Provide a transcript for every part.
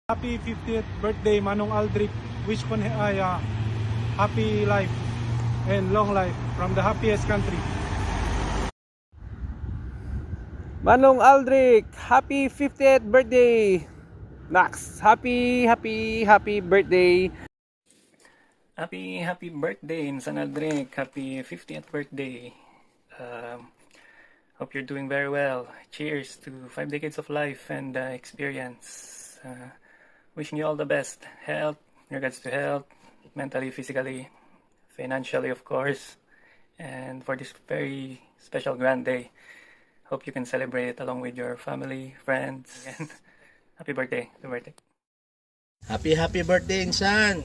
Happy 50th birthday, Manong Aldrich. Wish ko na ay happy life and long life from the happiest country. Manong Aldrich, happy 50th birthday! Nax, happy birthday! Happy birthday, Insan Aldrich. Happy 50th birthday. Hope you're doing very well. Cheers to 5 decades of life and experience. Wishing you all the best. Health, regards to health, mentally, physically, financially, of course. And for this very special grand day, hope you can celebrate it along with your family, friends. And happy birthday. Happy birthday, Insan!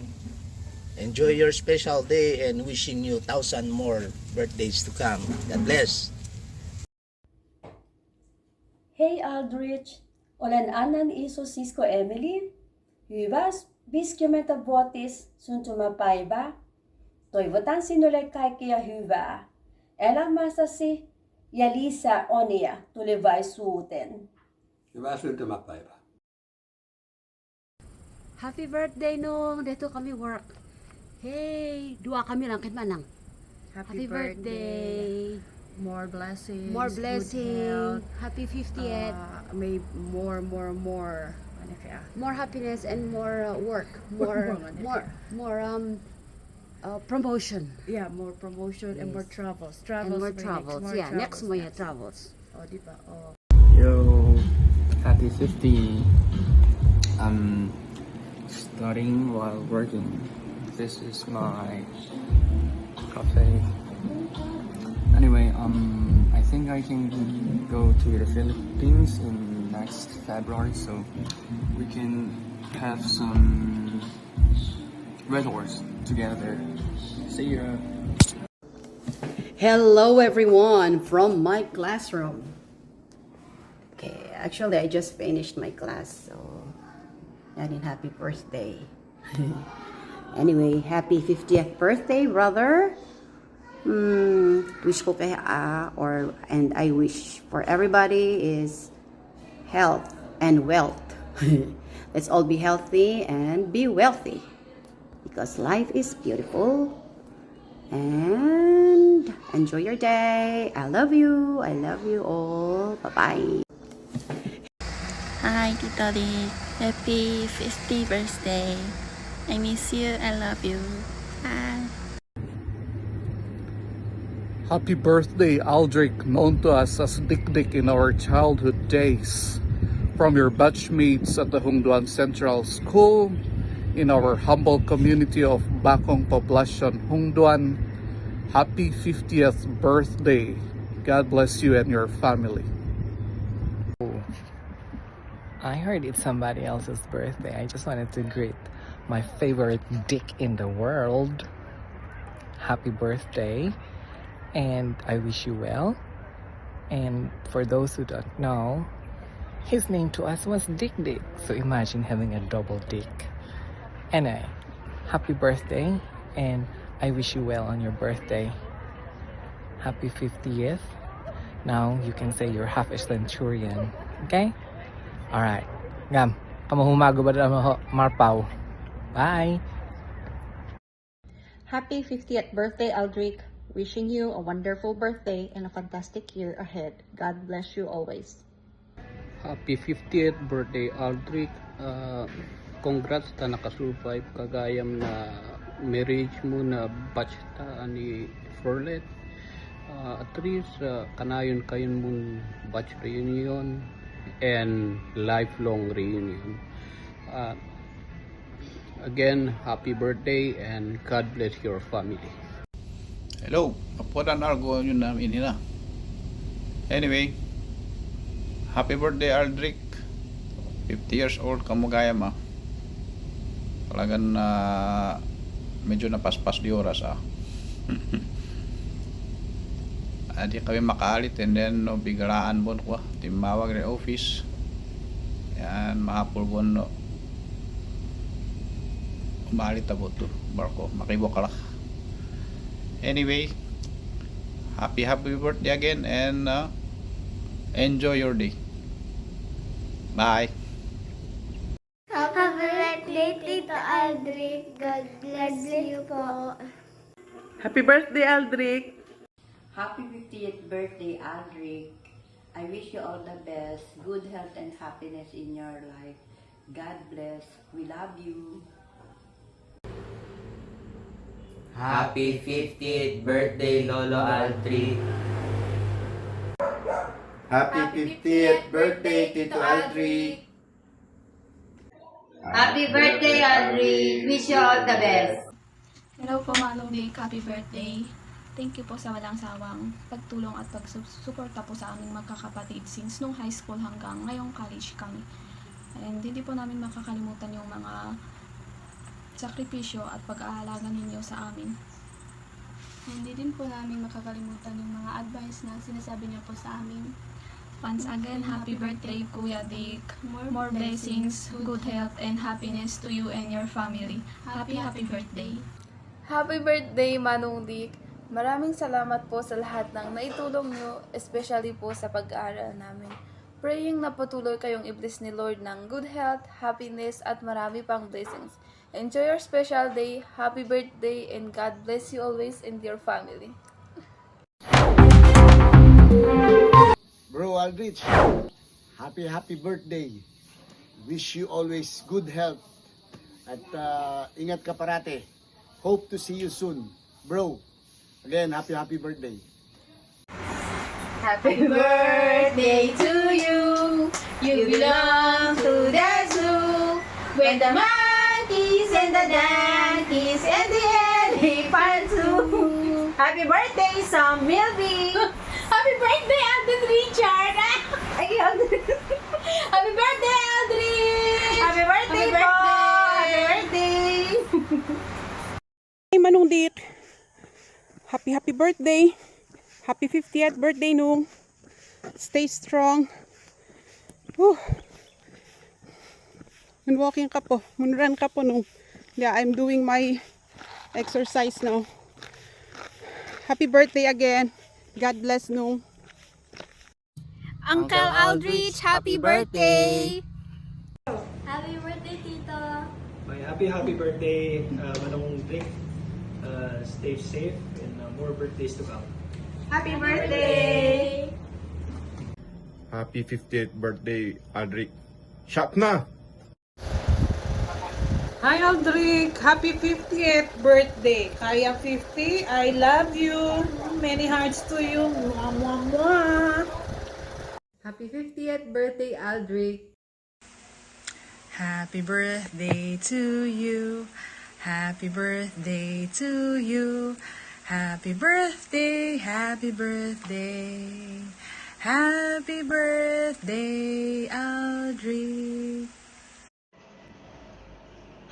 Enjoy your special day and wishing you 1,000 more birthdays to come. God bless! Hey Aldrich, olan-anan iso Cisco Emily, Hyvas, biskymenta vuotis syntymäpäivä. Toivotan sinulle kaikkia hyvää elämässäsi ja lisää onia tulevaisuuteen. Hyvää syntymäpäivää. Happy birthday nung dito kami work. Hey, dua kami lang kit manang. Happy birthday. More blessings. More good blessing. health, Happy 50th. may more. Ano kaya? More happiness and more work. More promotion. Yeah, more promotion and more travels. And more travels. Yeah, next mo yung travels. Oh, di ba? Oh. Yo, happy 50. I'm studying while working. This is my cafe. Anyway, I think I can go to the Philippines in next February, so we can have some resorts together. See ya. Hello everyone from my classroom. Okay, actually I just finished my class, so and happy birthday. Anyway, happy 50th birthday, brother. Wish ko kay and I wish for everybody is health and wealth. Let's all be healthy and be wealthy because life is beautiful. And enjoy your day. I love you all. Bye-bye. Hi, Tito Lee. Happy 50th birthday. I miss you. I love you. Bye. Happy birthday, Aldrich, known to us as Dick Dick in our childhood days. From your batchmates at the Hongduan Central School, in our humble community of Bakong Poblacion, Hongduan, happy 50th birthday. God bless you and your family. I heard it's somebody else's birthday. I just wanted to greet my favorite dick in the world. Happy birthday. And I wish you well. And for those who don't know, his name to us was Dick Dick. So imagine having a double dick. Anyway, happy birthday. And I wish you well on your birthday. Happy 50th. Now you can say you're half a centurion. Okay? Alright. Ngam, kamahumago ba mo marpaw? Bye! Happy 50th birthday, Aldrich. Wishing you a wonderful birthday and a fantastic year ahead. God bless you always. Happy 50th birthday, Aldrich. Congrats ta nakasurvive kagayam na marriage mo na batch ta ni Furlet. At least kanayon kayon mong batch reunion and lifelong reunion. Again, happy birthday and God bless your family. Hello, apodan argo yun namin nila. Anyway, happy birthday Aldrich. 50 years old kamugaya ma. Talagang medyo napaspas di oras Adi kami makaalit and then no, biglaan bon ko timawag rin office. Yan, mahapol bon no. Umalit abot to barko, makibokalak. Anyway, happy birthday again and enjoy your day. Bye. Happy Aldric. God bless you po. Happy birthday, Aldric! Happy 50th birthday, Aldric. I wish you all the best, good health and happiness in your life. God bless. We love you. Happy 50th birthday, Lolo Aldric. Happy 50th birthday, Tito Aldric. Happy birthday, Aldric. Wish you all the best. Hello po, Manong Dick. Happy birthday. Thank you po sa walang sawang pagtulong at pagsuporta po sa aming magkakapatid since nung high school hanggang ngayong college kami. And hindi po namin makakalimutan yung mga sakripisyo at pag-aalaga ninyo sa amin. Hindi din po namin makakalimutan yung mga advice na sinasabi niyo po sa amin. Once again, happy birthday, Kuya Dick. More blessings, good health, and happiness to you and your family. Happy birthday. Happy birthday, Manong Dick. Maraming salamat po sa lahat ng naitulong nyo, especially po sa pag-aaral namin. Praying na patuloy kayong i-bless ni Lord ng good health, happiness, at marami pang blessings. Enjoy your special day, happy birthday, and God bless you always and your family. Bro Aldrich, happy birthday. Wish you always good health. At ingat ka parate. Hope to see you soon. Bro, again, happy birthday. Happy birthday to you. You belong to the zoo. When the monkeys and the donkeys and the elephants too. Happy birthday, Sam Milby. Happy birthday, Alden Richard. Happy birthday, Aldrin. Happy birthday, po. Happy birthday. Hey, Manong Dick. Happy birthday. Happy 50th birthday, Nung. Stay strong. Whew. Walking ka po. Run ka po, Nung. Yeah, I'm doing my exercise now. Happy birthday again. God bless, Nung. Uncle Aldrich, happy birthday! Happy birthday, Tito! Happy birthday, Manong Dick. Stay safe and more birthdays to come. Happy birthday! Happy 50th birthday, Aldric. Shot na! Hi, Aldric. Happy 50th birthday. Kaya 50, I love you. Many hearts to you. Mwah, mwah, mwah. Happy 50th birthday, Aldric. Happy birthday to you. Happy birthday to you. Happy birthday, happy birthday. Happy birthday, Aldric.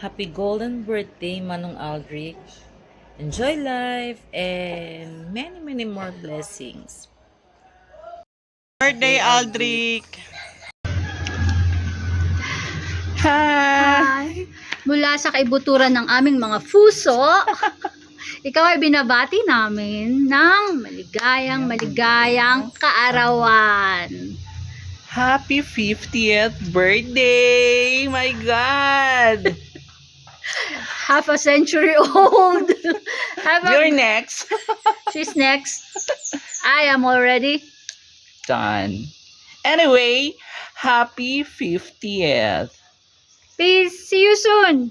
Happy golden birthday, Manong Aldric. Enjoy life and many more blessings. Birthday, Aldric. Hi! Mula sa kaibuturan ng aming mga puso, ikaw ay binabati namin ng maligayang kaarawan. Happy 50th birthday! My God! Half a century old. You're next. She's next. I am already Done. Anyway, happy 50th. Peace. See you soon.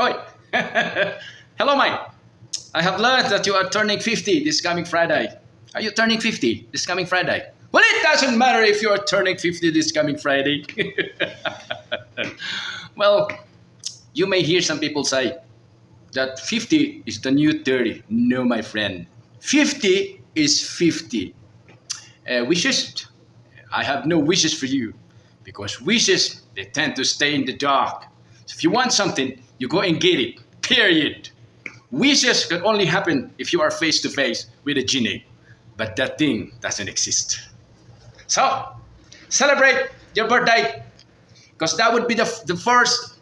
Oi! Hello, Mike. I have learned that you are turning 50 this coming Friday. Are you turning 50 this coming Friday? Well, it doesn't matter if you are turning 50 this coming Friday. Well, you may hear some people say that 50 is the new 30. No, my friend. 50 is 50. Wishes? I have no wishes for you. Because wishes, they tend to stay in the dark. So if you want something, you go and get it. Period. Wishes can only happen if you are face to face with a genie. But that thing doesn't exist. So, celebrate your birthday. Because that would be the first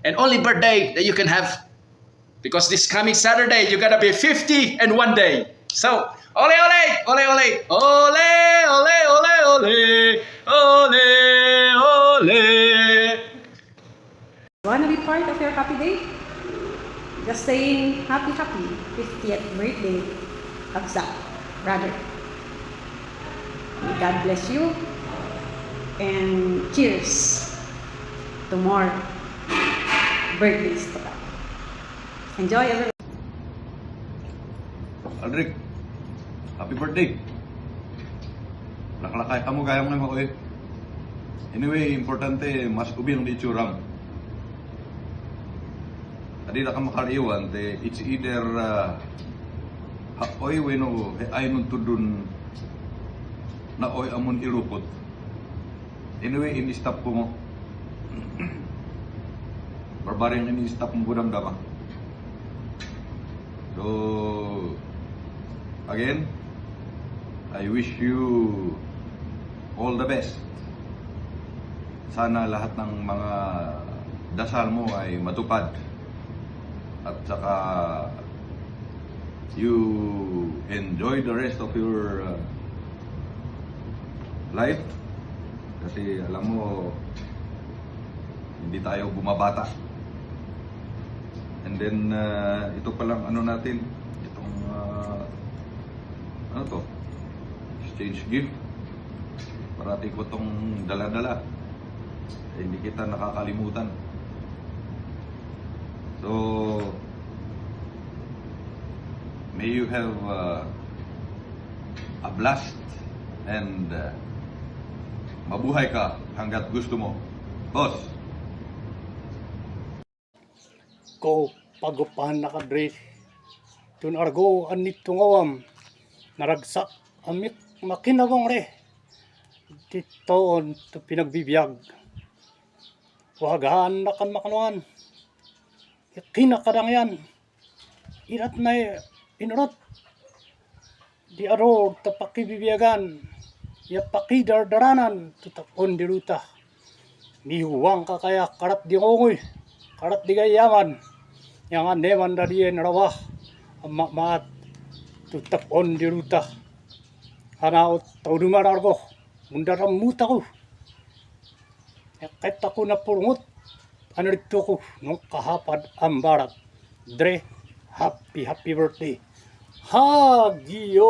and only birthday that you can have. Because this coming Saturday, you're gonna be 50 and one day. So, ole, ole, ole, ole, ole, ole, ole. ole, ole, ole. Wanna be part of your happy day? Just saying happy 50th birthday, Absa, brother. May God bless you and cheers to more birthdays to come. Enjoy everyone. Aldric, happy birthday. Nakalakay ka mo gaya mo ako eh. Anyway, importante, mas ubin ang itsura mo. Adi na ka makaliwan, it's either haoy weno ay nun tudun na oy amon irupot. Anyway, in-stop ko mo. Barbaring in-stop mo budam dama. So, again, I wish you all the best. Sana lahat ng mga dasal mo ay matupad. At saka you enjoy the rest of your life. Kasi alam mo, hindi tayo bumabata. And then, ito palang ano natin, itong, ano to, exchange gift. Parati ko itong dala-dala. Hindi kita nakakalimutan. So, may you have a blast and mabuhay ka hanggat gusto mo. Boss! Ko pagupahan na ka, Dre. Tun argo anit tungawam. Naragsak amit makinabong re. Ditoon to pinagbibiyag. Wagahan na kan makanuan. Kinakadang yan. Irat na inurot. Di aro tapakibibiyagan. Yapakidardaranan tutapon di ruta. Mihuwang ka kaya karat di ngongoy. Karat di gayaman. Yang aneman da diyen rawah. Amak maat tutapon di ruta. Hanaot taudungan argo. Mundaram muta ko. Kahit ako napurungot. Ano rito ko nung kahapad ang barat. Dre, happy birthday. Hagyo!